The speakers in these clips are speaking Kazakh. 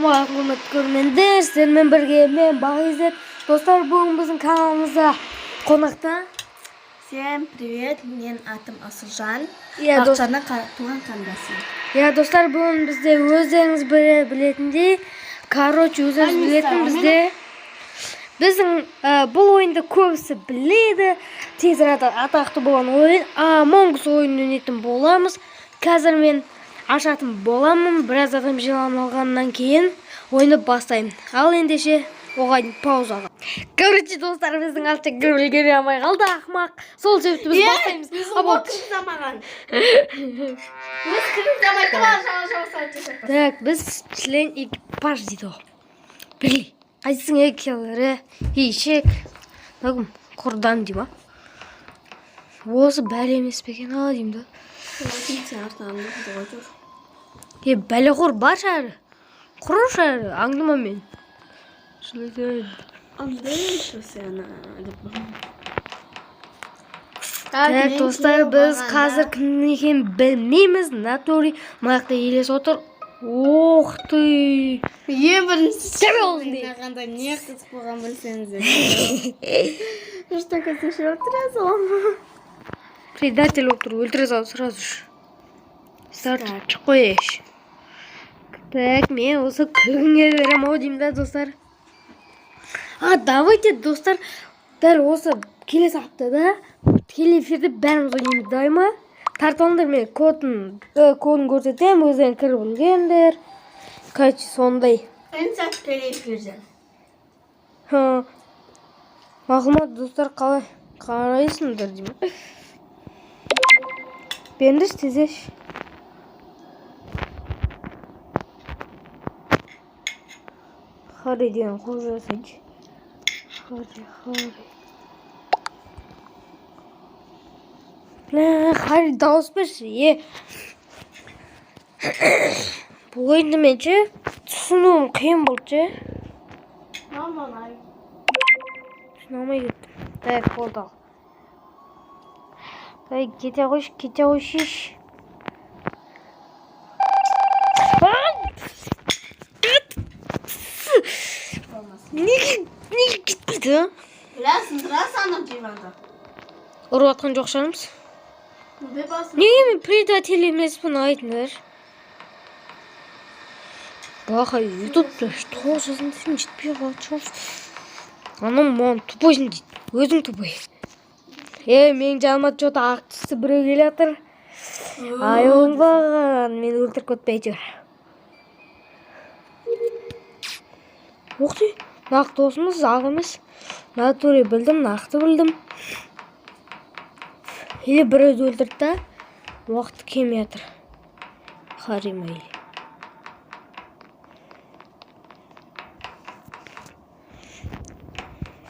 Ассалаумағалейкум құрметті көрермендер, сіздермен бірге мен Бағизет. Достар, бүгін біздің каналымызда қонақта. Всем привет, менің атым Асылжан. Бақытжанның туған қандасы. Достар, бүгін бізде өздеріңіз білетіндей, өздеріңіз білетін бізде біздің бұл ойынды көбісі біледі. Тез арада атақты болған ойын Among Us ойынын ойнайтын боламыз. Қазір мен ашатын боламын, біраз адам жиналғаннан кейін ойынды бастаймын. Ал ендеше оған паузаға. Короче, достар, біздің алтын көре алмай қалды, ақымақ. Сол себепті біз бастаймыз. Так, біз член экипаж дейді. Білей, қайсың екеулері, ешек. Нағым, құрдан дейма. Осы бәлі емес бекен ала деймді. Бәліқор бар шәрі. Құру шәрі, аңдыма мен. Так, достар, біз қазір кімнің екенін білмейміз. Натури маяқта елес отыр. Ох ты! Ең бірінші қандай не қызық болған білсеңіздер. Что көсеші өлтіре салам. Предатель отыр, өлтіре сал сразу ж. Старт қойеш. Так, мен осы күліңе берем ау деймін да, достар. Давайте, достар, дәл осы келесі аптада тікелей эфирде бәріміз ойнаймыз, дайма. Тартылыңдар, мен кодын көрсетем, өздерің кіріп білгендер. Короче, сондай. Қанша тікелей эфирден? Мағлұмат, достар, қалай қарайсыңдар деймін. Беріңдерші тезеш. Харри деген қол жасайды. Харри. Харри дауыс берші, Бұл ойынды менше түсінуім қиын болды, Мамалай. Түсінамай кеттім. Так, болды ал. Так, кете қойш. Неге кетпейді? Біраз анық жевалды. Ұрып атқан жоқ шығармыз? Неге мен предатель емеспін айтыңдар? Баха, ютубта что жазын десем жетпей қалды. Анам маған тупойсың дейді. Өзің тупой. Мен жаныма жота ақ түсті біреу келе жатыр. Оңбаған, мен өлтіріп көтпей жүр. Оқты, нақты осымыз ақ емес. Натури білдім, нақты білдім. Или бір өзі өлтірді да, уақыты кеме жатыр. Харри мейлі.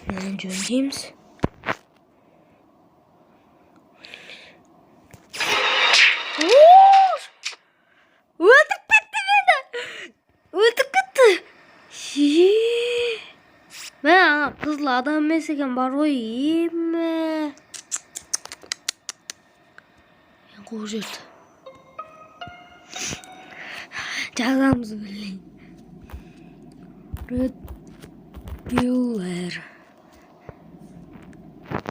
Мен жөндейміз. Өлтіріп кетті мені! Өлтіріп кетті! Мен қызыл адам емес екен бар ғой, еме. Қол жерді. Жазамыз білейін. Red Killer.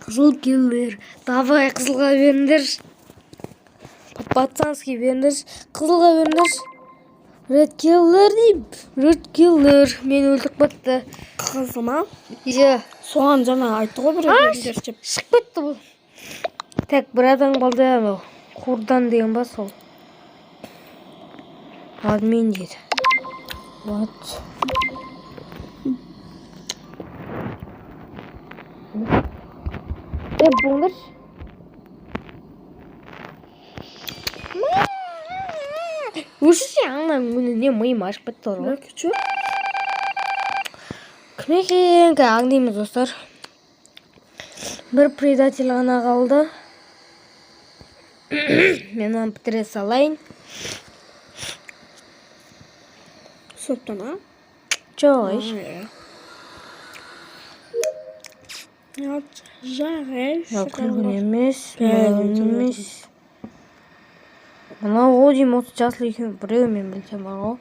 Қызыл киллер. Давай қызылға беріңдер. Пацанский беріңдер. Қызылға беріңдер. Red Killer дейм. Red Killer. Мен өлтіріп кетті. Қызыл ма? Соған жаңа айтты ғой бір өтіндер деп. Шық кетті бұл. Так, бір адам қалды әмі. Құрдан деген ба сол. Админ дейді. What? Бұңдыр. Өршіше аңнан өңіне миым ашып бітті ұры. Күші? Кім екен аңдейміз, достар. Бір предатель ғана қалды. Мен оны бітіре салайын. Соптана? Жоқ. Жарай. Күлгін емес. Мына о дейм, осы жасыл екен біреу мен білсем бар ғой.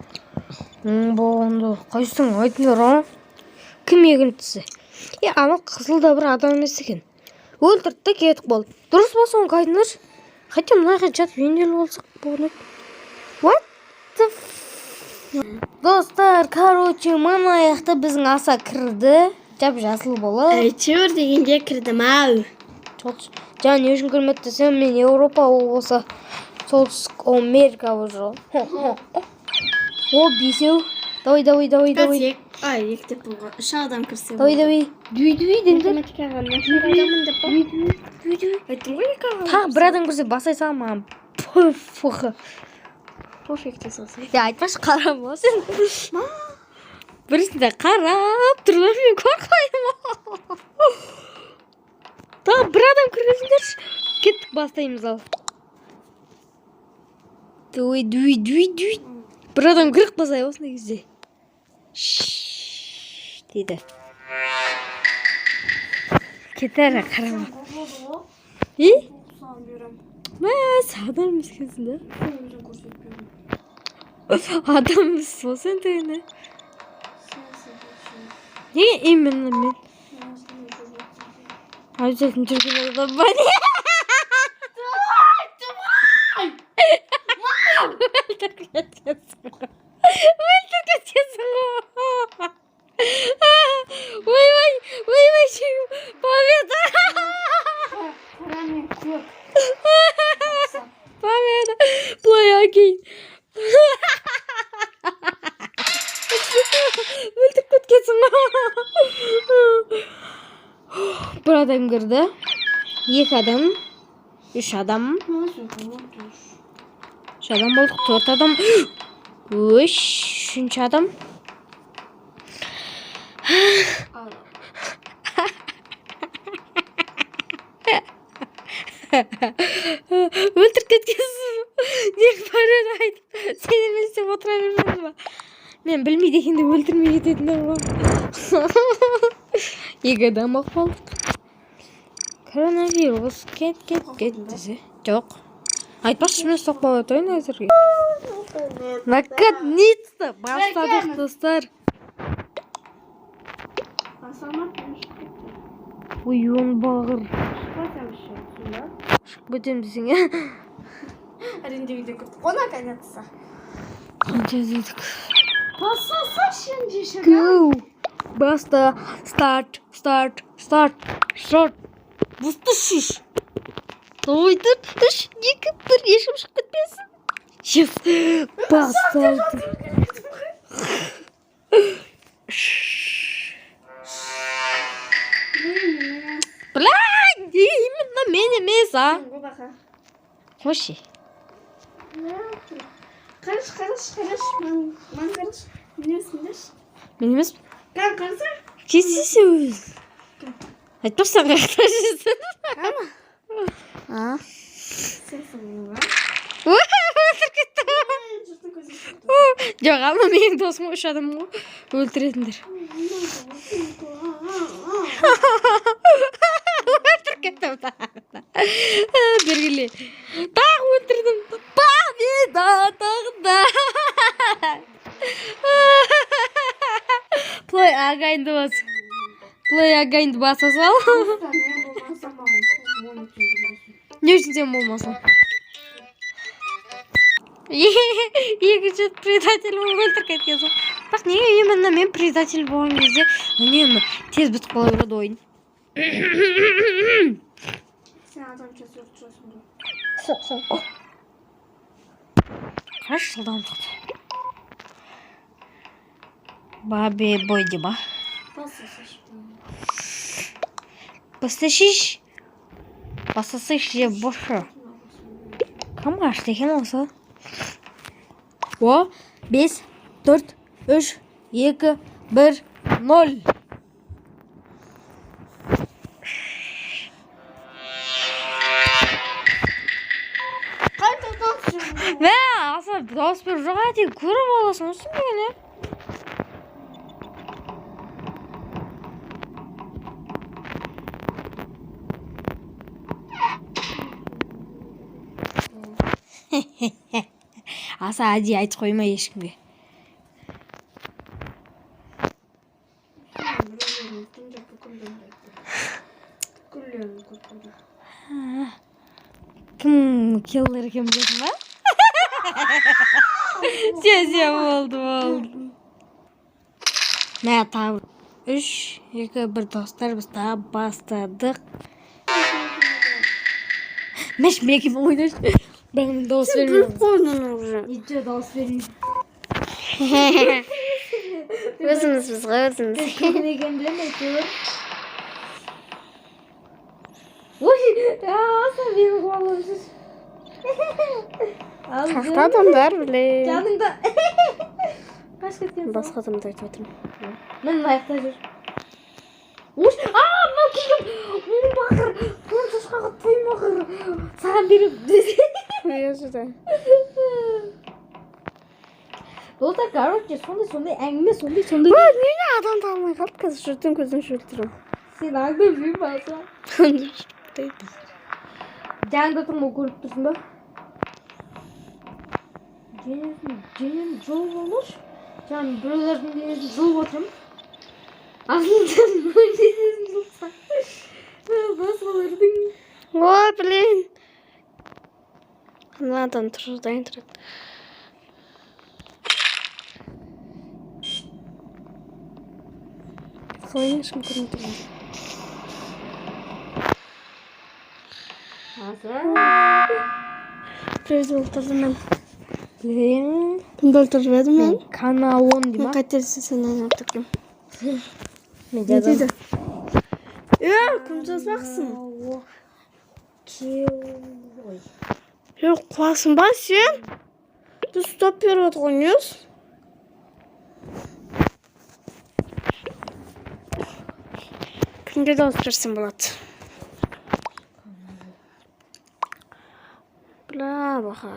Болғанды қайсың айтыңдар, а? Кім екіншісі? Ана қызыл да бір адам емес екен. Өлтірді де кетіп болды. Дұрыс па соны айтыңдар? Хотя мынайға жатып емделіп болсақ болады. What the Достар, короче, мына аяқта біздің аса кірді. Жасыл болып. Әйтеуір дегенде кірдім ау. Жаңа не үшін кірмеді десем, мен Еуропа, ол болса солтүстік Америка уже. О, бесеу. Давай. Ай, ектеп болған. 3 адам кірсе. Давай. Дуй деңдер. Математикаға нашар адамын деп па? Айттым ғой 2 адам. Тағы бір адам кірсе басай салам маған. Пуфы. Пофигте салсай. Айтпашы қарама сен. Бірісінде қарап тұрлар, мен қорқаймын. Тағы бір адам кіргізіңдерші. Кеттік, бастаймыз ал. Дуй. Бір адам кіріп басай осындай кезде. Дейді. Кетәрі қарама. Мәс, адам емес кезінде. Адам емес болсын дегені. Неге именно мен? Обязательно жүрген адам ба не? Өлтір кеткенсің ғой. Ой, победа! Победа! Былай әкей. Өлтіп кеткенсің ғой. Бір адам кірді. 2 адам. 3 адам. 3 адам болдық. 4 адам. 3 адам. Өлтіріп кеткенсің. Неге барады айтып. Сен емес деп отыра бермеді ма? Мен білмейді екенде өлтірмей кететіндер ғой. 2 адам ақ болдық. Коронавирус кет десе. Жоқ. Айтпашы, мен соқпай отайын әзірге. Наконец-то бастадық, достар. Ой, он бағыр. Шық бөтем десің, ә? Әреінде үйде күрттік. О, наконец-то. Қанша дедік. Басасашы енді шыға. Go. Баста. Start. Бұсты шиш. Ойды. 3, 2, 1. Ешкім шығып кетпесін. Yes. Басталды. Блядь, именно мен емес, а? Қоши. Қараш. Ман қараш. Мен өсіндеш. Мен емес? Қарса? Кесесі өз. Айтпақсан қаяқта жесін. Ама? Сенсің мен ба? Өлтір кетті. Жоқ, ама менің досым 3 адам ғой. Өлтіретіндер. Өлтір кеттім тағы. Бергіле. Тағы өлтірдім. Победа тағы да. Плей ағайынды баса сал. Не үшін сен болмасын? Екінші предатель болып өлтір кеткенсің. Бірақ неге именно мен предатель болған кезде үнемі тез бітіп қала береді ойын. Сен адам жасыр тұрасың ғой. Соқ. Қараш жылдамдықты. Бабе бойды ба? Басасыш же бошы. Камаш деген осы. О, 5, 4, 3, 2, 1, 0. Ve aslında dağıs bir rahat değil. Kuru balasın olsun böyle. Аса әдейі айтып қоймай ешкімге. Tunca bukuldan Gülüyorum kurtuldu. Kim killer kim dedim ha? Sesiyem oldu. Ne tamam. 3, 2, 1 dostlar biz daha başladık. Meşmeye gibi oynar. Ben dans veriyorum. Koydun oraya. İyice dans veriyorum. Özünüz biz özünüz. Ne gelmedi. Oy ya sen benim kulağımsız. Haqda adamlar bile. Canında. Başka kim? Başqa adamlar aytib o'tirim. Ben layıkta dur. Uş, ben kızım. Onu bakır. Bunu çocuk'a koyma bakır. Sana berip. Yazıda. Dostlar karotça sonda әңгіме sonda. Bak niye adam tanımay qaldı kız şurtun gözün şurturum. Sen әңгіме білмей балса. Janында тұрмау көріп тұрсың ба? Денем жол болмаш. Жаңа біреулердің денесін жұлып отырмын. Aslında denесін жұлсаң. Басқалардың. Ой, блин. Ладно, тұрдайын тұрады. Қалайын ешкім көрмей тұрған. Біреуді өлтірдім мен. Білемін. Кімді өлтіріп едім мен? Канаон дейм Мен ба? қателесін сенен өлтіргем. Не Не дейді? Кім жазбақсың? Ой. Құласың ба сен? Біз стоп беріп отырғаныз. Кімге дауыс берсем болады? Бля, баха.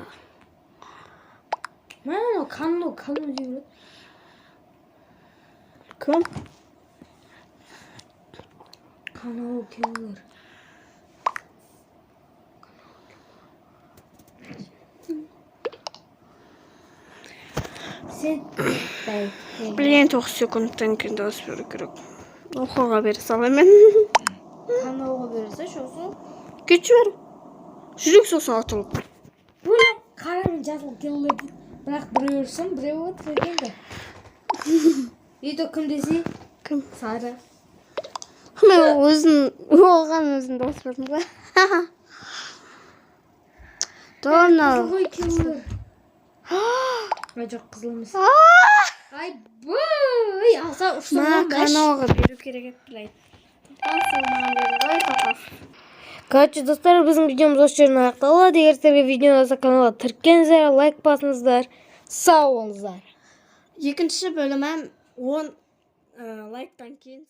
Мен кану деймін. Кім? Канал киллер. Sen Блин, 9 секундтан кейін дауыс беру керек. Оқуға бере салайын мен. Kanalға берсе шоқсы. Кетші бер. Жүрек сосын атылып. Böyle karın жазыл киллер. Бірақ біреу ұрсын, біреу отыр екен. Үйді кім десе? Кім? Сары. Мен оған өзім дауыс бердім ба? Донал. Қызыл ғой киллер. Ай жоқ қызыл емес. Ай бұй! Алса ұшсың Мен ба? каналға беру керек еді білайын. Короче, достар, біздің видеомыз осы жерден аяқталады. Егер сіздерге видео ұнаса каналға тіркеліңіздер, лайк басыңыздар. Сау болыңыздар. Екінші бөлімі 10 лайктан кейін